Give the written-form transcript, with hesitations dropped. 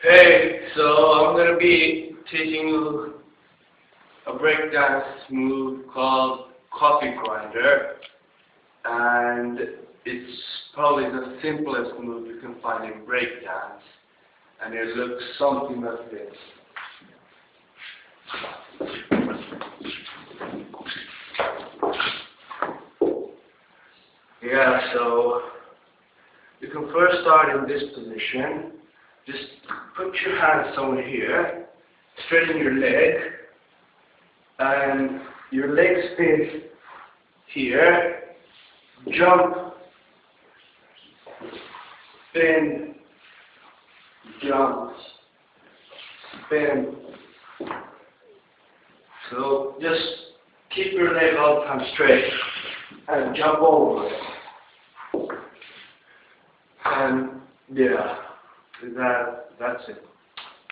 Hey, so I'm gonna be teaching you a breakdance move called coffee grinder, and it's probably the simplest move you can find in breakdance, and it looks something like this. Yeah, so you can first start in this position. Just put your hands somewhere here, straighten your leg, and your leg spin here, jump, spin, jump, spin. So just keep your leg all the time straight and jump over it. And yeah, that's it.